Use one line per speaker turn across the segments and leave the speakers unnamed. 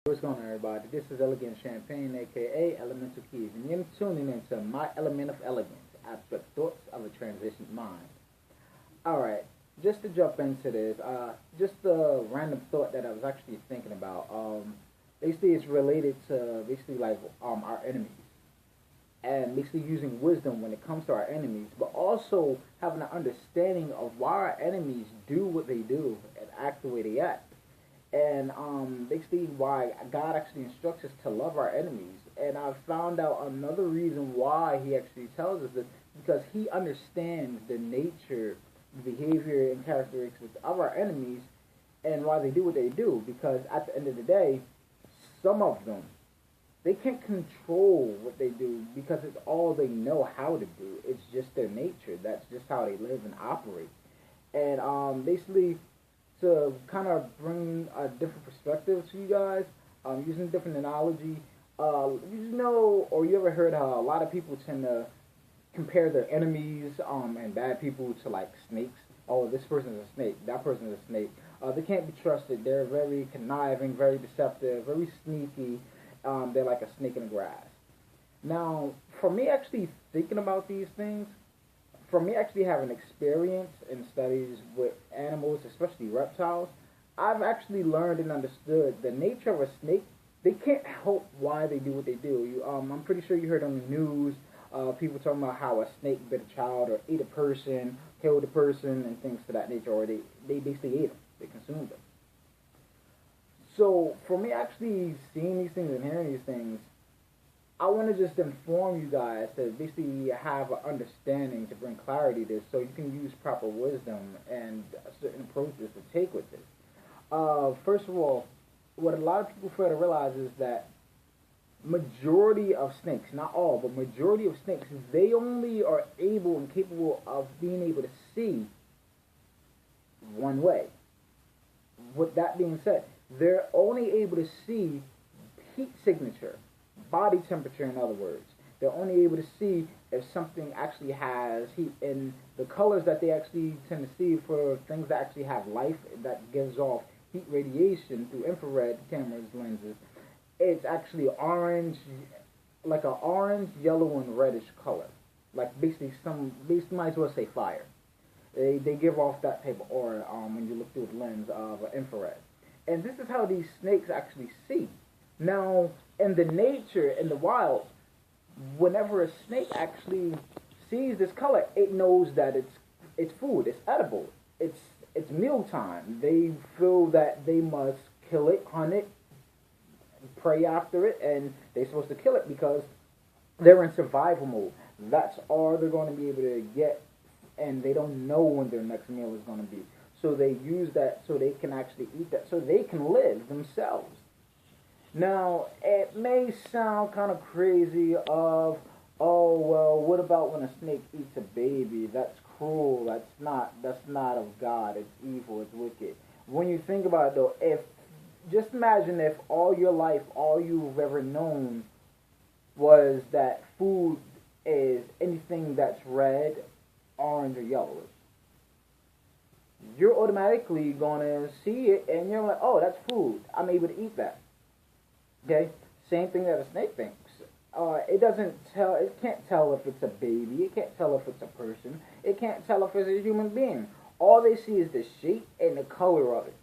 What's going on, everybody? This is Elegant Champagne, aka Elemental Keys, and you're tuning into My Element of Elegance, abstract thoughts of a transitioned mind. Alright, just to jump into this, just a random thought that I was actually thinking about. Basically, it's related to basically like our enemies, and basically using wisdom when it comes to our enemies, but also having an understanding of why our enemies do what they do and act the way they act. And basically why God actually instructs us to love our enemies. And I found out another reason why he actually tells us this, because he understands the nature, behavior, and characteristics of our enemies and why they do what they do. Because at the end of the day, some of them, they can't control what they do because it's all they know how to do. It's just their nature. That's just how they live and operate. And basically, to kind of bring a different perspective to you guys, using different analogy. Or you ever heard how a lot of people tend to compare their enemies and bad people to like snakes? Oh, this person is a snake, that person is a snake. They can't be trusted. They're very conniving, very deceptive, very sneaky. They're like a snake in the grass. Now, for me actually thinking about these things, for me actually having experience in studies with animals, especially reptiles, I've actually learned and understood the nature of a snake. They can't help why they do what they do. I'm pretty sure you heard on the news people talking about how a snake bit a child or ate a person, killed a person, and things to that nature, or they basically ate them. They consumed them. So for me actually seeing these things and hearing these things, I want to just inform you guys to basically have an understanding to bring clarity to this so you can use proper wisdom and certain approaches to take with this. First of all, what a lot of people fail to realize is that majority of snakes, not all, but majority of snakes, they only are able and capable of being able to see one way. With that being said, they're only able to see heat signature, body temperature, in other words. They're only able to see if something actually has heat, and the colors that they actually tend to see for things that actually have life, that gives off heat radiation through infrared cameras, lenses, it's actually orange, like an orange, yellow, and reddish color. Like basically might as well say fire. They give off that type of aura when you look through the lens of infrared. And this is how these snakes actually see. Now, in the nature, in the wild, whenever a snake actually sees this color, it knows that it's food, it's edible, it's meal time. They feel that they must kill it, hunt it, prey after it, and they're supposed to kill it because they're in survival mode. That's all they're going to be able to get, and they don't know when their next meal is going to be. So they use that so they can actually eat that, so they can live themselves. Now, it may sound kind of crazy of, oh, well, what about when a snake eats a baby? That's cruel. That's not of God. It's evil. It's wicked. When you think about it, though, just imagine if all your life, all you've ever known was that food is anything that's red, orange, or yellowish. You're automatically going to see it, and you're like, oh, that's food. I'm able to eat that. Okay, same thing that a snake thinks. It can't tell if it's a baby. It can't tell if it's a person. It can't tell if it's a human being. All they see is the shape and the color of it.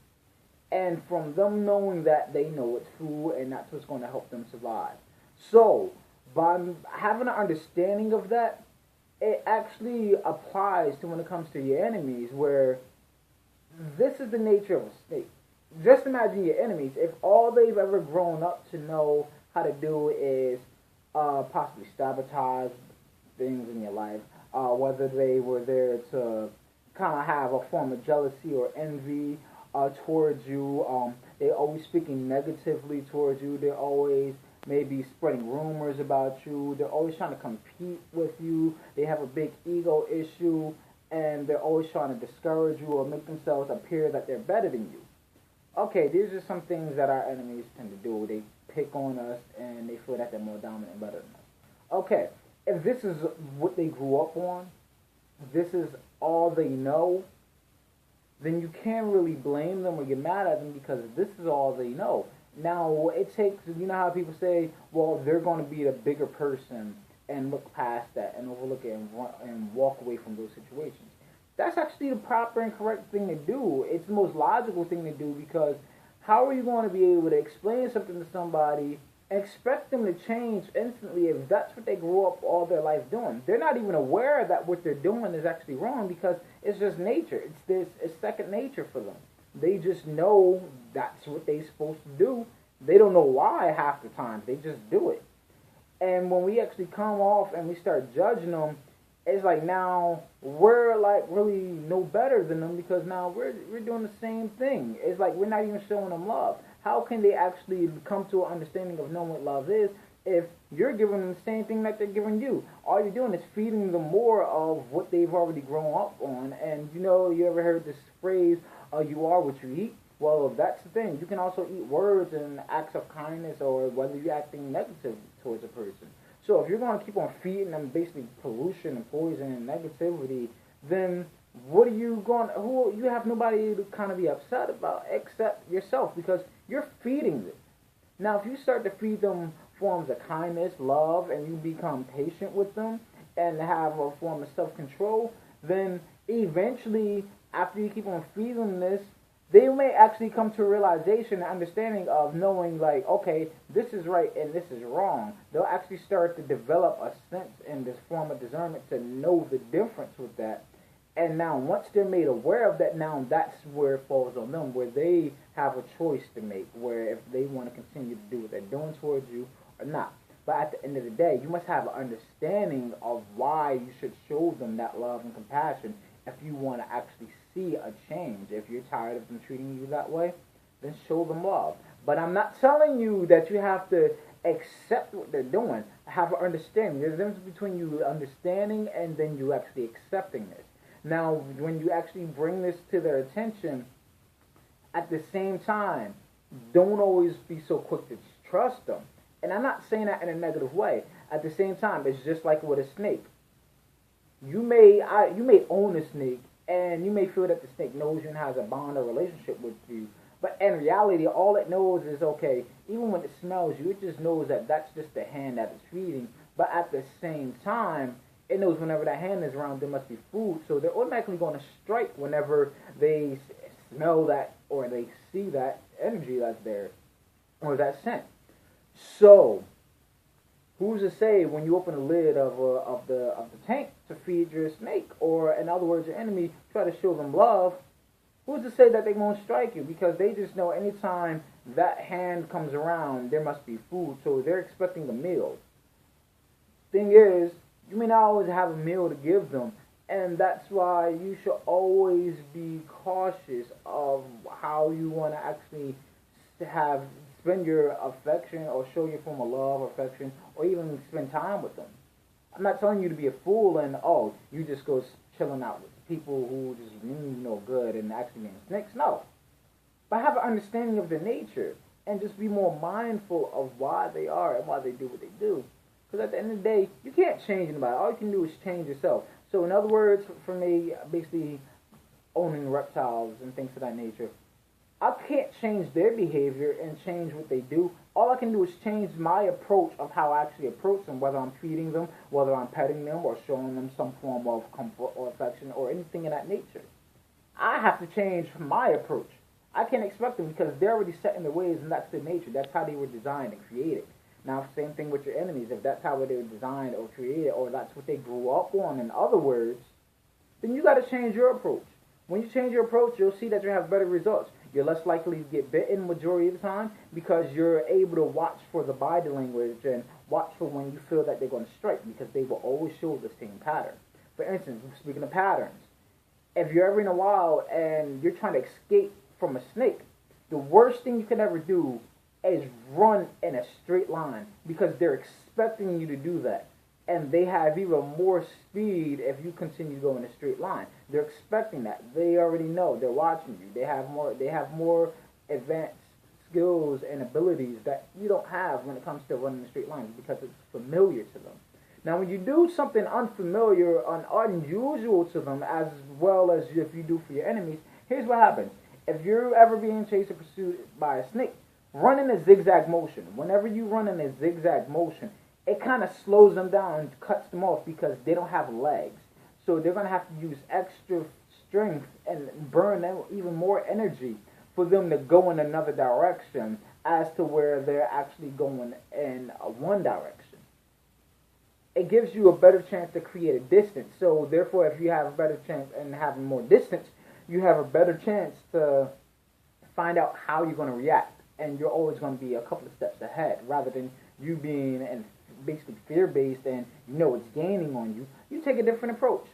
And from them knowing that, they know it's food, and that's what's going to help them survive. So, by having an understanding of that, it actually applies to when it comes to your enemies, where this is the nature of a snake. Just imagine your enemies. If all they've ever grown up to know how to do is possibly sabotage things in your life, whether they were there to kind of have a form of jealousy or envy towards you, they're always speaking negatively towards you, they're always maybe spreading rumors about you, they're always trying to compete with you, they have a big ego issue, and they're always trying to discourage you or make themselves appear that they're better than you. Okay, these are some things that our enemies tend to do. They pick on us, and they feel that they're more dominant and better than us. Okay, if this is what they grew up on, this is all they know, then you can't really blame them or get mad at them because this is all they know. Now, it takes, you know how people say, well, they're going to be the bigger person and look past that and overlook it and walk away from those situations. That's actually the proper and correct thing to do. It's the most logical thing to do because how are you going to be able to explain something to somebody and expect them to change instantly if that's what they grew up all their life doing? They're not even aware that what they're doing is actually wrong because it's just nature. It's second nature for them. They just know that's what they're supposed to do. They don't know why half the time. They just do it. And when we actually come off and we start judging them, it's like now we're like really no better than them because now we're doing the same thing. It's like we're not even showing them love. How can they actually come to an understanding of knowing what love is if you're giving them the same thing that they're giving you? All you're doing is feeding them more of what they've already grown up on. And you ever heard this phrase, you are what you eat? Well, that's the thing. You can also eat words and acts of kindness or whether you're acting negative towards a person. So if you're going to keep on feeding them basically pollution and poison and negativity, then who you have nobody to kind of be upset about except yourself because you're feeding this. Now, if you start to feed them forms of kindness, love, and you become patient with them and have a form of self-control, then eventually, after you keep on feeding them this, they may actually come to a realization and understanding of knowing like, okay, this is right and this is wrong. They'll actually start to develop a sense in this form of discernment to know the difference with that. And now once they're made aware of that, now that's where it falls on them, where they have a choice to make, where if they want to continue to do what they're doing towards you or not. But at the end of the day, you must have an understanding of why you should show them that love and compassion if you want to actually see a change. If you're tired of them treating you that way, then show them love. But I'm not telling you that you have to accept what they're doing. Have an understanding. There's a difference between you understanding and then you actually accepting this. Now, when you actually bring this to their attention, at the same time, don't always be so quick to trust them. And I'm not saying that in a negative way. At the same time, it's just like with a snake. You may own a snake, and you may feel that the snake knows you and has a bond or relationship with you. But in reality, all it knows is, okay, even when it smells you, it just knows that that's just the hand that it's feeding. But at the same time, it knows whenever that hand is around, there must be food. So they're automatically going to strike whenever they smell that or they see that energy that's there or that scent. So, who's to say when you open the lid of the tank to feed your snake, or in other words, your enemy, try to show them love, who's to say that they won't strike you? Because they just know anytime that hand comes around, there must be food, so they're expecting a meal. Thing is, you may not always have a meal to give them, and that's why you should always be cautious of how you want to actually spend your affection or show your form of love, affection, or even spend time with them. I'm not telling you to be a fool and, you just go chilling out with people who just mean no good and actually mean snakes. No. But have an understanding of their nature and just be more mindful of why they are and why they do what they do. Because at the end of the day, you can't change anybody. All you can do is change yourself. So in other words, for me, basically owning reptiles and things of that nature, I can't change their behavior and change what they do. All I can do is change my approach of how I actually approach them, whether I'm feeding them, whether I'm petting them, or showing them some form of comfort or affection or anything of that nature. I have to change my approach. I can't expect them because they're already set in their ways and that's their nature. That's how they were designed and created. Now, same thing with your enemies. If that's how they were designed or created, or that's what they grew up on, in other words, then you got to change your approach. When you change your approach, you'll see that you have better results. You're less likely to get bitten majority of the time because you're able to watch for the body language and watch for when you feel that they're going to strike because they will always show the same pattern. For instance, speaking of patterns, if you're ever in a wild and you're trying to escape from a snake, the worst thing you can ever do is run in a straight line because they're expecting you to do that. And they have even more speed if you continue to go in a straight line. They're expecting that. They already know. They're watching you. They have more advanced skills and abilities that you don't have when it comes to running in straight lines because it's familiar to them. Now, when you do something unfamiliar and unusual to them, as well as if you do for your enemies, here's what happens. If you're ever being chased or pursued by a snake, run in a zigzag motion. Whenever you run in a zigzag motion, it kind of slows them down and cuts them off because they don't have legs. So they're going to have to use extra strength and burn even more energy for them to go in another direction as to where they're actually going in one direction. It gives you a better chance to create a distance. So therefore, if you have a better chance and having more distance, you have a better chance to find out how you're going to react. And you're always going to be a couple of steps ahead rather than you being and basically fear-based and you know it's gaining on you. You take a different approach.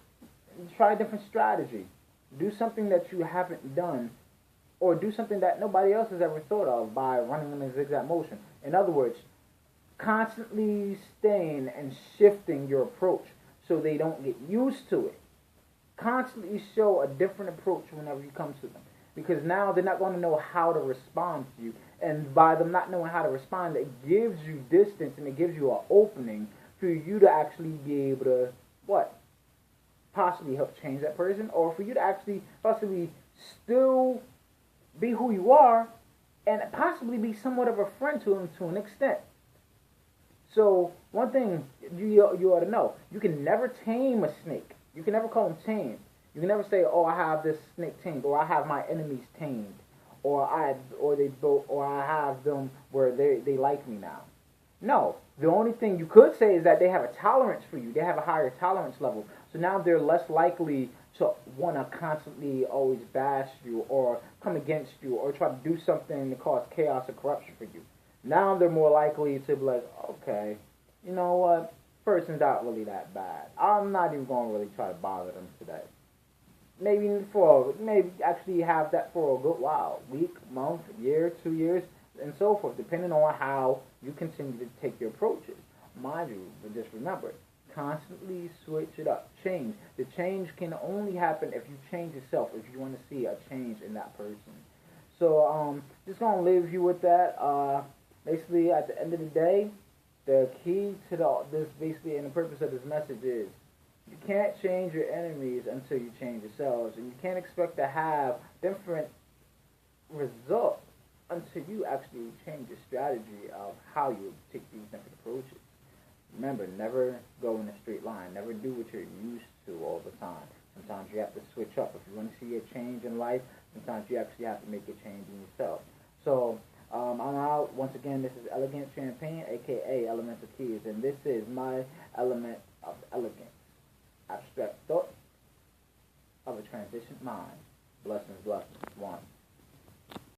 Try a different strategy. Do something that you haven't done, or do something that nobody else has ever thought of by running in a zigzag motion. In other words, constantly staying and shifting your approach so they don't get used to it. Constantly show a different approach whenever you come to them, because now they're not going to know how to respond to you, and by them not knowing how to respond, it gives you distance and it gives you an opening for you to actually be able to what? Possibly help change that person, or for you to actually possibly still be who you are and possibly be somewhat of a friend to them to an extent. So one thing you ought to know, you can never tame a snake. You can never call them tamed. You can never say, oh, I have this snake tamed, or I have my enemies tamed, or I have them where they like me now. No, the only thing you could say is that they have a tolerance for you. They have a higher tolerance level. So now they're less likely to want to constantly always bash you or come against you or try to do something to cause chaos or corruption for you. Now they're more likely to be like, okay, you know what, person's not really that bad. I'm not even going to really try to bother them today. Maybe actually have that for a good while, week, month, year, 2 years, and so forth, depending on how you continue to take your approaches. Mind you, but just remember, constantly switch it up. Change. The change can only happen if you change yourself, if you want to see a change in that person. So, just going to leave you with that. Basically, at the end of the day, the key to this, basically, and the purpose of this message is, you can't change your enemies until you change yourselves, and you can't expect to have different results until you actually change your strategy of how you take these different approaches. Remember, never go in a straight line. Never do what you're used to all the time. Sometimes you have to switch up. If you want to see a change in life, sometimes you actually have to make a change in yourself. So, I'm out. Once again, this is Elegant Champagne, a.k.a. Elemental Keys, and this is My Element of Elegance. Abstract thought of a transitioned mind. Blessings, blessings. One.